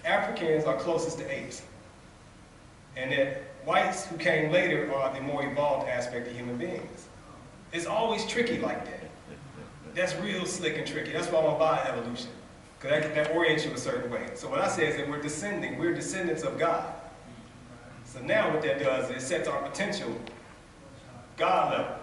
Africans are closest to apes. And that whites who came later are the more evolved aspect of human beings. It's always tricky like that. That's real slick and tricky. That's why I want to buy evolution. Because that orients you a certain way. So what I say is that we're descendants of God. So now what that does is it sets our potential God level.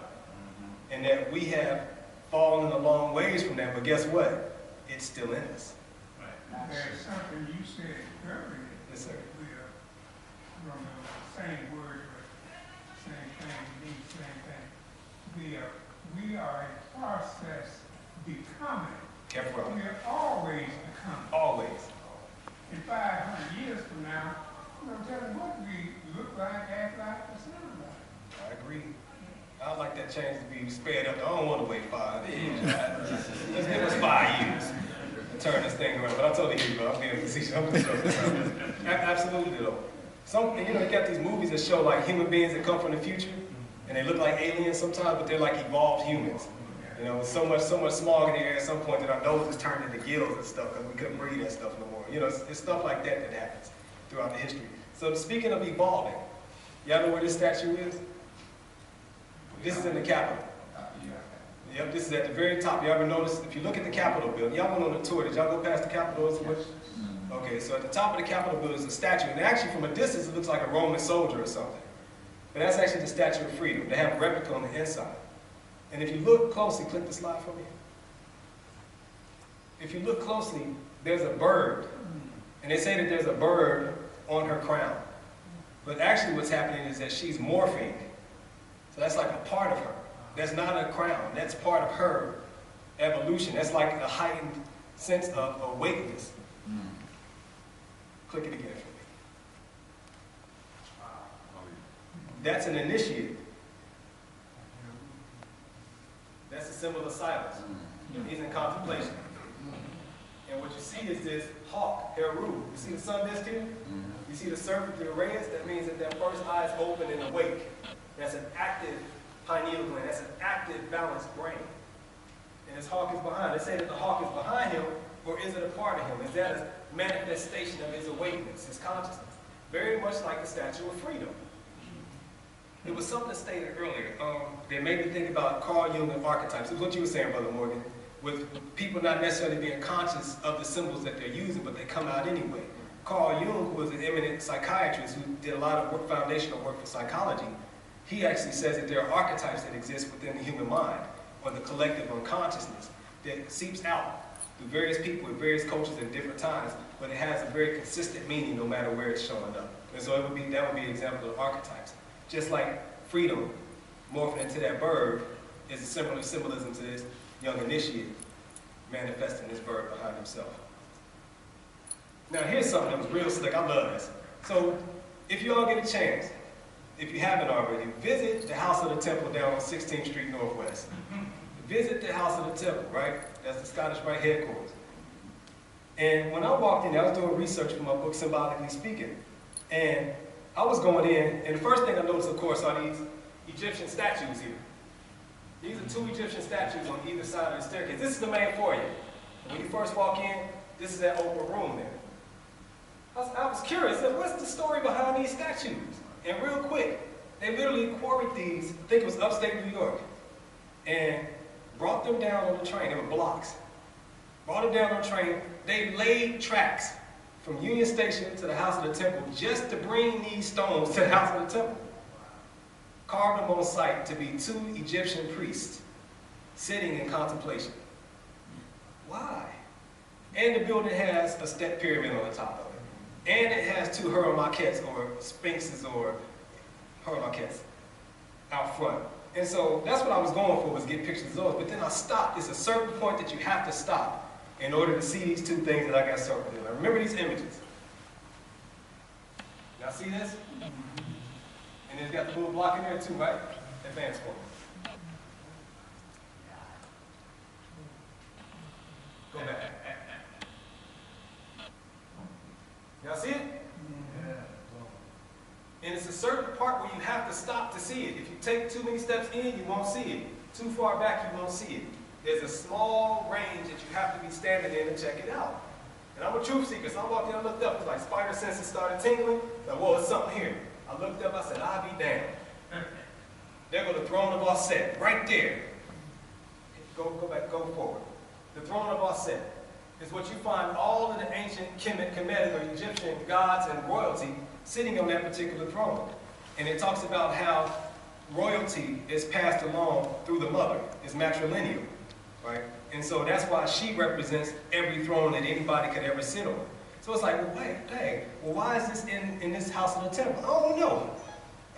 And that we have fallen a long ways from that, but guess what? It's still in us. Right. There's something you said earlier. Yes, sir. We are from the same word, but same thing, means same thing. We are a process becoming. Careful. We are always becoming. Always. In 500 years from now, we're going to tell them what we look like, act like, or sound like. I agree. I'd like that change to be sped up. I don't want to wait 5 years. Let's give us 5 years to turn this thing around. But I totally hear you, bro. I'm being facetious. I'm just joking. Absolutely, though. You know, you got these movies that show like human beings that come from the future, and they look like aliens sometimes, but they're like evolved humans. You know, so much smog in the air at some point that our noses turn into gills and stuff because we couldn't breathe that stuff no more. You know, it's stuff like that that happens throughout the history. So speaking of evolving, y'all know where this statue is? This is in the Capitol. Yep, this is at the very top. You ever notice, if you look at the Capitol building, y'all went on a tour, did y'all go past the Capitol? Okay, so at the top of the Capitol building is a statue, and actually from a distance it looks like a Roman soldier or something. But that's actually the Statue of Freedom. They have a replica on the inside. And if you look closely, click the slide for me. If you look closely, there's a bird. And they say that there's a bird on her crown. But actually what's happening is that she's morphing. So that's like a part of her. That's not a crown. That's part of her evolution. That's like a heightened sense of awakeness. Click it again for me. That's an initiate. That's a symbol of silence. He's in contemplation. And what you see is this hawk, Heru. You see the sun disk here? You see the serpent, the rays? That means that their first eye is open and awake. That's an active pineal gland. That's an active, balanced brain. And his hawk is behind. They say that the hawk is behind him, or is it a part of him? Is that a manifestation of his awakeness, his consciousness? Very much like the Statue of Freedom. It was something stated earlier that made me think about Carl Jung and archetypes. It was what you were saying, Brother Morgan, with people not necessarily being conscious of the symbols that they're using, but they come out anyway. Carl Jung, who was an eminent psychiatrist who did a lot of work, foundational work for psychology, he actually says that there are archetypes that exist within the human mind, or the collective unconsciousness, that seeps out through various people with various cultures at different times, but it has a very consistent meaning no matter where it's showing up. And so that would be an example of archetypes. Just like freedom morphing into that bird is a similar symbolism to this young initiate manifesting this bird behind himself. Now here's something that was real slick. I love this. So if you all get a chance, if you haven't already, visit the House of the Temple down on 16th Street Northwest. Visit the House of the Temple, right? That's the Scottish Rite headquarters. And when I walked in there, I was doing research for my book, Symbolically Speaking. And I was going in, and the first thing I noticed, of course, are these Egyptian statues here. These are 2 Egyptian statues on either side of the staircase. This is the main foyer. And when you first walk in, this is that open room there. I was curious, what's the story behind these statues? And real quick, they literally quarried these, I think it was upstate New York, and brought them down on the train. They were blocks. Brought them down on the train. They laid tracks from Union Station to the House of the Temple just to bring these stones to the House of the Temple. Carved them on site to be 2 Egyptian priests sitting in contemplation. Why? And the building has a step pyramid on the top of it. And it has 2 hurrimaquets or sphinxes or hurrimaquets out front. And so that's what I was going for, was get pictures of those. But then I stopped. It's a certain point that you have to stop in order to see these 2 things that I got circled in. Now remember these images. Y'all see this? And it's got the little block in there too, right? Advance for me. Go back. Y'all see it? And it's a certain part where you have to stop to see it. If you take too many steps in, you won't see it. Too far back, you won't see it. There's a small range that you have to be standing in to check it out. And I'm a truth seeker, so I walked in, I looked up, it's like spider senses started tingling. Like, whoa, it's something here. I looked up, I said, I'll be damned. There go the throne of Set, right there. Go forward. The throne of Set is what you find all of the ancient Kemet or Egyptian gods and royalty sitting on that particular throne. And it talks about how royalty is passed along through the mother. It's matrilineal, right? And so that's why she represents every throne that anybody could ever sit on. So it's like, well, wait, dang, well, why is this in this house of the temple? I don't know.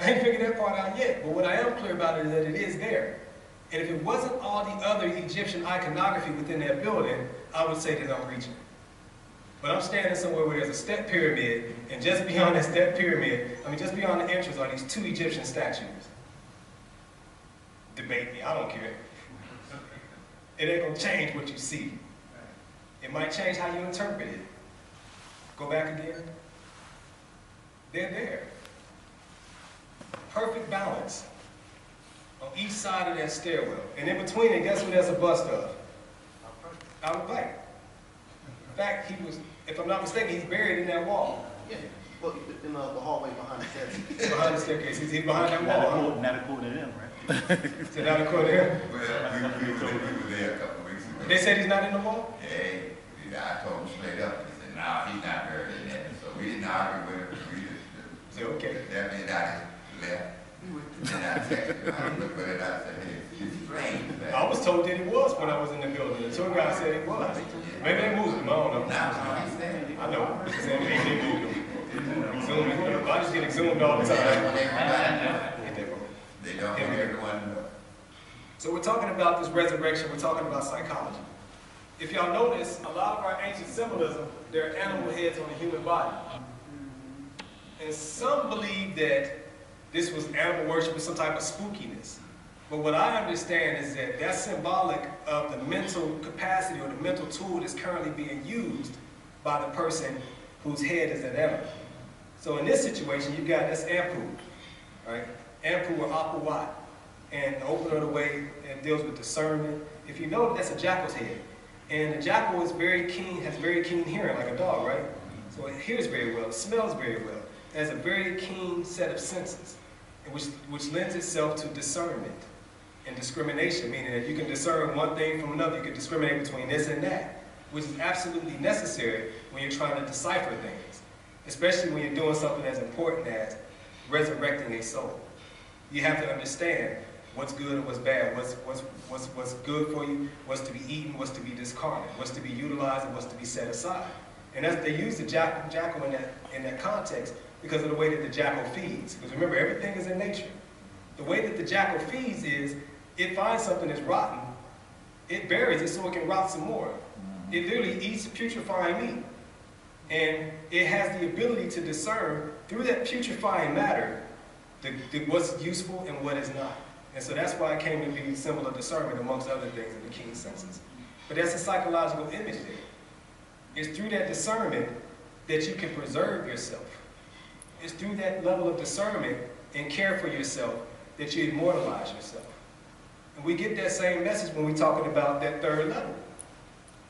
I ain't figured that part out yet. But what I am clear about is that it is there. And if it wasn't all the other Egyptian iconography within that building, I would say that I'm reaching. But I'm standing somewhere where there's a step pyramid, and just beyond that step pyramid, just beyond the entrance are these 2 Egyptian statues. Debate me, I don't care. It ain't gonna change what you see. It might change how you interpret it. Go back again. They're there. Perfect balance on each side of that stairwell. And in between it, guess what there's a bust of? Albert Pike. In fact, he was, if I'm not mistaken, he's buried in that wall. Yeah, well, in the hallway behind the staircase. Behind the staircase. He's behind that wall. Not according to them, right? Is it not according to him? Well, we were there a couple of weeks ago. They said he's not in the wall? Yeah, I told him straight up. He said, nah, he's not buried in that. So we didn't argue with him. We just, So, okay. that means I just left. And I texted him. I looked at it. I said, hey, it's strange. I was told that he was when I was in the building. The tour guy said he was. Maybe they moved him, I don't know. Now, he's standing. I know. Maybe they moved him. Zooming. I just get exhumed all the time. They don't want everyone to know. So we're talking about this resurrection, we're talking about psychology. If y'all notice, a lot of our ancient symbolism, there are animal heads on the human body. And some believe that this was animal worship with some type of spookiness. But what I understand is that that's symbolic of the mental capacity or the mental tool that's currently being used by the person whose head is an animal. So in this situation, you've got this Ampu, right? Ampu or Apuwat. And the opener of the way, it deals with discernment. If you know, that's a jackal's head. And the jackal is very keen, has very keen hearing, like a dog, right? So it hears very well, it smells very well. It has a very keen set of senses, which lends itself to discernment and discrimination, meaning that you can discern one thing from another. You can discriminate between this and that, which is absolutely necessary when you're trying to decipher things, especially when you're doing something as important as resurrecting a soul. You have to understand what's good and what's bad, what's good for you, what's to be eaten, what's to be discarded, what's to be utilized, and what's to be set aside. And they use the jackal in that context because of the way that the jackal feeds. Because remember, everything is in nature. The way that the jackal feeds is, it finds something that's rotten, it buries it so it can rot some more. It literally eats putrefying meat. And it has the ability to discern through that putrefying matter what's useful and what is not. And so that's why it came to be a symbol of discernment amongst other things in the keen senses. But that's a psychological image there. It's through that discernment that you can preserve yourself. It's through that level of discernment and care for yourself that you immortalize yourself. And we get that same message when we're talking about that third level.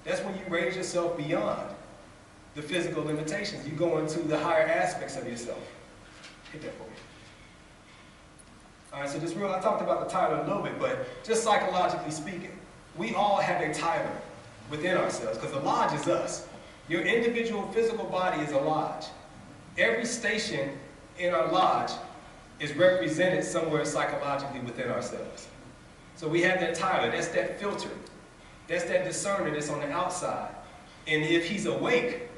That's when you raise yourself beyond the physical limitations. You go into the higher aspects of yourself. Hit that for me. All right, so I talked about the title a little bit, but just psychologically speaking, we all have a title within ourselves, because the lodge is us. Your individual physical body is a lodge. Every station in our lodge is represented somewhere psychologically within ourselves. So we have that title, that's that filter, that's that discerner that's on the outside. And if he's awake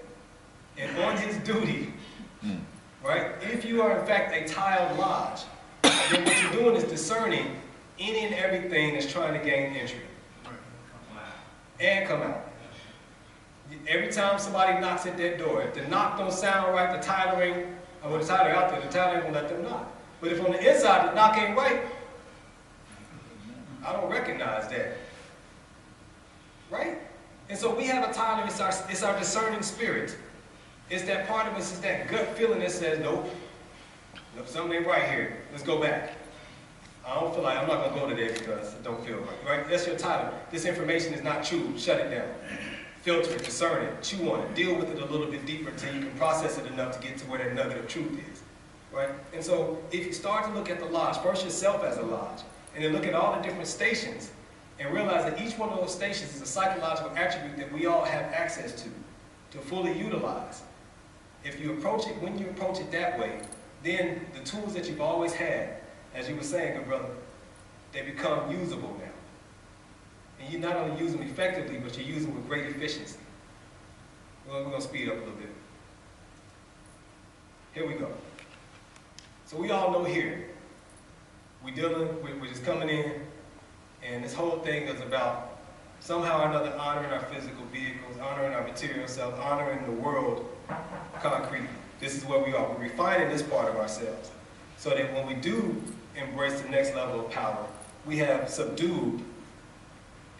and on his duty, right, if you are in fact a tiled lodge, then what you're doing is discerning any and everything that's trying to gain entry and come out. Every time somebody knocks at that door, if the knock don't sound right, the title ain't, or when the title out there, the title ain't gonna let them knock. But if on the inside the knock ain't right, I don't recognize that. Right? And so we have a title, it's our discerning spirit. It's that part of us, it's that gut feeling that says, nope, something ain't right here. Let's go back. I don't feel like, I'm not going to go to there because it don't feel right. Right? That's your title. This information is not true. Shut it down. filter it, discern it, chew on it, deal with it a little bit deeper until you can process it enough to get to where that nugget of truth is, right? And so if you start to look at the lodge, first yourself as a lodge, and then look at all the different stations and realize that each one of those stations is a psychological attribute that we all have access to fully utilize. If you approach it, when you approach it that way, then the tools that you've always had, as you were saying, good brother, they become usable now. And you not only use them effectively, but you use them with great efficiency. We're going to speed up a little bit. Here we go. So we all know here, we're just coming in, and this whole thing is about somehow or another honoring our physical vehicles, honoring our material self, honoring the world concretely. This is where we are. We're refining this part of ourselves so that when we do embrace the next level of power, we have subdued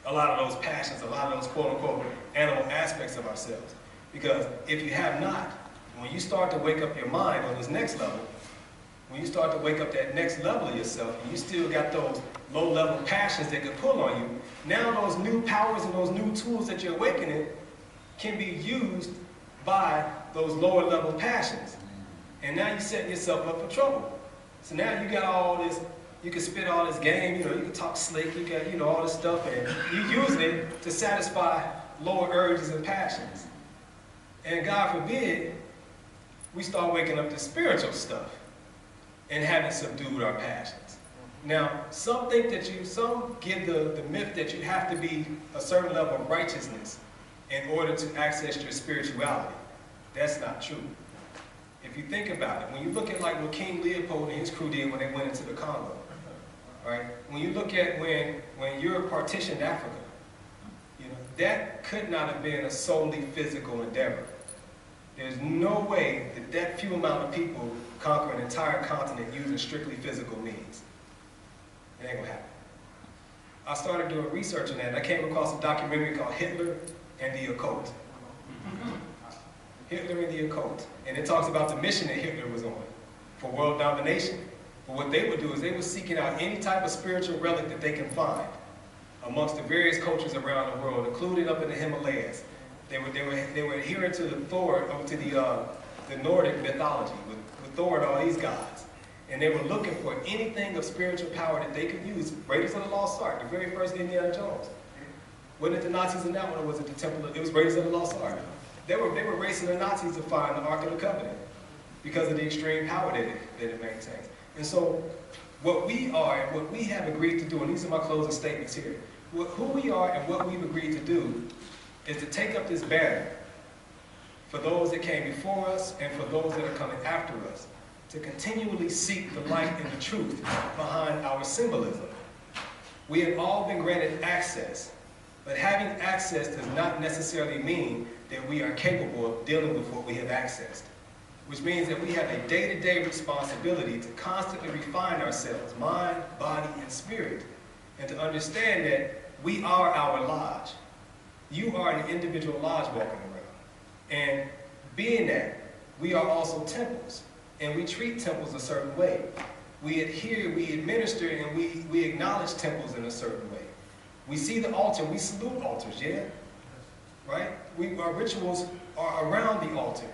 a lot of those passions, a lot of those quote-unquote animal aspects of ourselves. Because if you have not, when you start to wake up your mind on this next level, when you start to wake up that next level of yourself, and you still got those low-level passions that could pull on you, now those new powers and those new tools that you're awakening can be used by those lower-level passions. And now you're setting yourself up for trouble. So now you got all this, you can spit all this game, you can talk slick, you got, all this stuff, and you're using it to satisfy lower urges and passions. And God forbid, we start waking up to spiritual stuff and haven't subdued our passions. Now, some think that some give the myth that you have to be a certain level of righteousness in order to access your spirituality. That's not true. If you think about it, when you look at like what King Leopold and his crew did when they went into the Congo, right? When you look at when Europe partitioned Africa, that could not have been a solely physical endeavor. There's no way that few amount of people conquer an entire continent using strictly physical means. It ain't gonna happen. I started doing research on that, and I came across a documentary called Hitler and the Occult. Hitler and the Occult. And it talks about the mission that Hitler was on for world domination. But what they would do is they were seeking out any type of spiritual relic that they can find amongst the various cultures around the world, including up in the Himalayas. They were adhering to the Nordic mythology with Thor and all these gods. And they were looking for anything of spiritual power that they could use. Raiders of the Lost Ark, the very first Indiana Jones. Wasn't it the Nazis in that one, or was it the Temple? It was Raiders of the Lost Ark. They were racing the Nazis to find the Ark of the Covenant because of the extreme power that it maintains. And so what we are and what we have agreed to do, and these are my closing statements here, who we are and what we've agreed to do is to take up this banner for those that came before us and for those that are coming after us, to continually seek the light and the truth behind our symbolism. We have all been granted access, but having access does not necessarily mean that we are capable of dealing with what we have accessed, which means that we have a day-to-day responsibility to constantly refine ourselves, mind, body, and spirit, and to understand that we are our lodge. You are an individual lodge walking around. And being that, we are also temples. And we treat temples a certain way. We adhere, we administer, and we acknowledge temples in a certain way. We see the altar, we salute altars, yeah? Right? Our rituals are around the altar.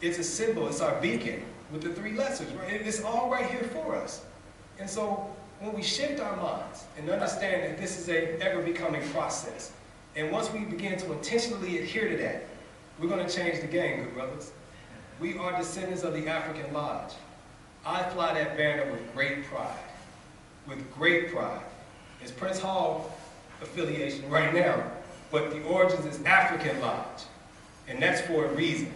It's a symbol, it's our beacon with the three lessons, right? It's all right here for us. And so when we shift our minds and understand that this is a ever-becoming process, and once we begin to intentionally adhere to that, we're going to change the game, good brothers. We are descendants of the African Lodge. I fly that banner with great pride. With great pride. It's Prince Hall affiliation right now, but the origins is African Lodge. And that's for a reason.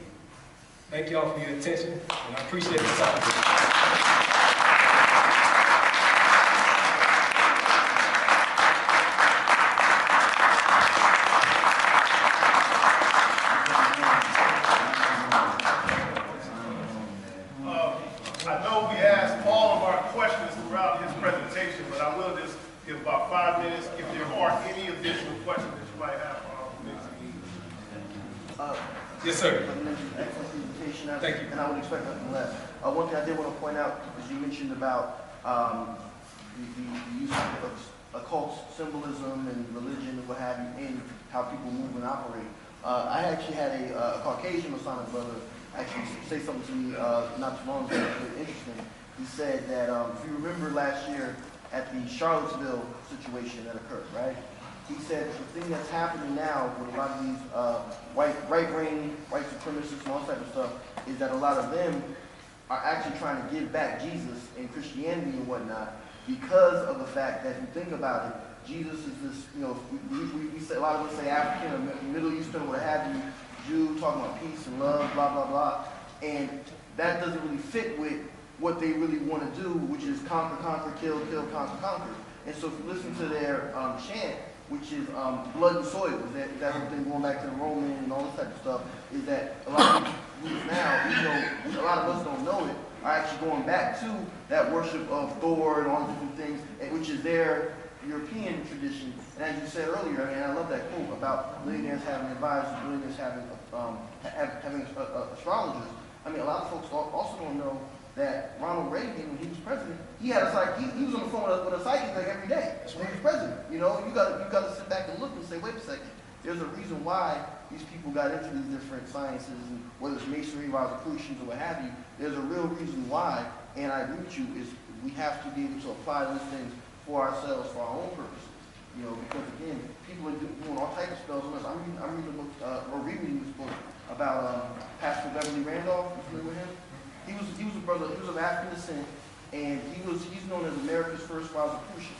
Thank y'all for your attention, and I appreciate the time. I know we asked all of our questions throughout his presentation, but I will just give about 5 minutes if there are any additional questions that you might have for Yes, sir. Excellent presentation. Thank you. And I would expect nothing less. One thing I did want to point out is you mentioned about the use of occult symbolism and religion and what have you in how people move and operate. I actually had a Caucasian Masonic brother actually say something to me not too long ago. It was really interesting. He said that if you remember last year at the Charlottesville situation that occurred, right? He said the thing that's happening now with a lot of these right-wing, white supremacists and all that type of stuff is that a lot of them are actually trying to give back Jesus and Christianity and whatnot because of the fact that if you think about it, Jesus is this, you know, we say, a lot of us say African or Middle Eastern, what have you, Jew, talking about peace and love, blah, blah, blah. And that doesn't really fit with what they really want to do, which is conquer, conquer, kill, kill, conquer, conquer. And so if you listen to their chant, which is blood and soil, that whole thing going back to the Roman and all this type of stuff, is that a lot of groups now, even though a lot of us don't know it, are actually going back to that worship of Thor and all the different things, which is their European tradition. And as you said earlier, I mean, I love that quote about millionaires having advisors, millionaires having astrologers. I mean, a lot of folks also don't know that Ronald Reagan, when he was president, he had he was on the phone with a psychic like every day when he was president. You know, you got to sit back and look and say, wait a second. There's a reason why these people got into these different sciences, and whether it's Masonry, Rosicrucians, or what have you. There's a real reason why, and I agree with you, is we have to be able to apply those things for ourselves, for our own purposes. You know, because again, people are doing all types of spells on us. I'm reading a book, or rereading this book about Pastor Beverly Randolph. You familiar with him? He was a brother. He was of African descent, and he's known as America's first Rosicrucian.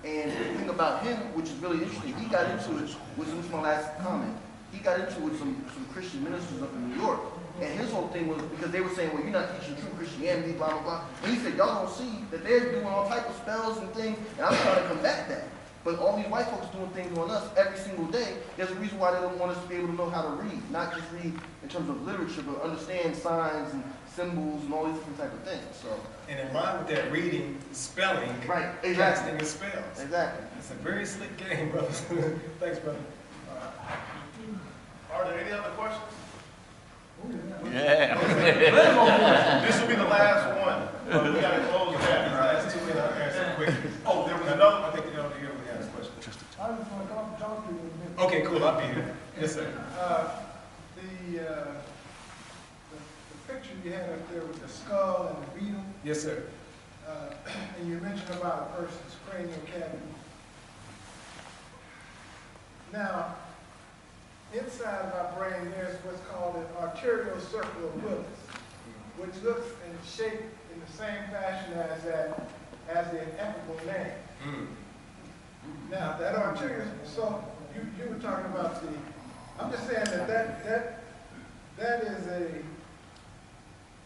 And the thing about him, which is really interesting, he got into it. This was my last comment. He got into it with some Christian ministers up in New York. And his whole thing was because they were saying, well, you're not teaching true Christianity, blah, blah, blah. And he said, y'all don't see that they're doing all types of spells and things, and I'm trying to combat that. But all these white folks doing things on us every single day, there's a reason why they don't want us to be able to know how to read. Not just read in terms of literature, but understand signs and symbols and all these different type of things. So. And in line with that, reading, spelling, right, exactly. casting of spells. Exactly. It's a very slick game, brother. Thanks, brother. Are there any other questions? Yeah. This will be the last one. We got to close that. Last two, and I'll answer quick. Oh, there was another. I think the elder here would have a question. I just want to talk to you a minute. Okay, cool. I'll be here. Yes, sir. The picture you had up there with the skull and the beetle, Yes, sir. and you mentioned about a person's cranial cavity. Now, inside of our brain, there's what's called an arterial circle of Willis, which looks and shaped in the same fashion as the ineffable name. Mm. Now, that arterial, so you were talking about I'm just saying that is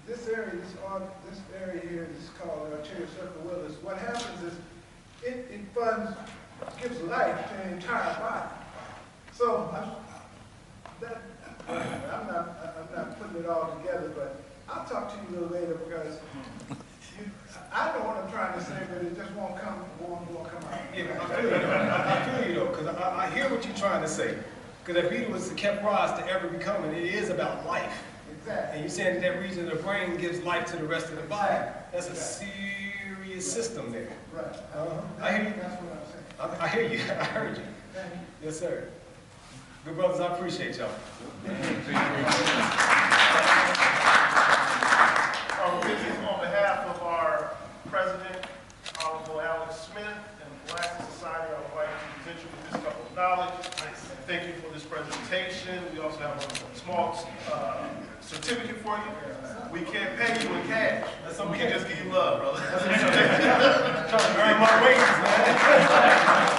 this area here is called the arterial circle of Willis. What happens is it gives life to the entire body. So I'm not putting it all together, but I'll talk to you a little later because I know what I'm trying to say, but it just won't come out. Yeah, I feel you though, because I hear what you're trying to say. Because that beetle was kept rise to ever become, and it is about life. Exactly. And you're saying that region of the brain gives life to the rest of the body. That's a serious system there. Right. I hear you. That's what I'm saying. I hear you. I heard you. Thank you. Yes, sir. Good brothers, I appreciate y'all. This is on behalf of our president, Honorable Alex Smith, and the Phylaxis Society. I would like to present you with this couple of knowledge. And thank you for this presentation. We also have a small certificate for you. We can't pay you in cash. We can just give you love, brother. Trying to earn my wages, man.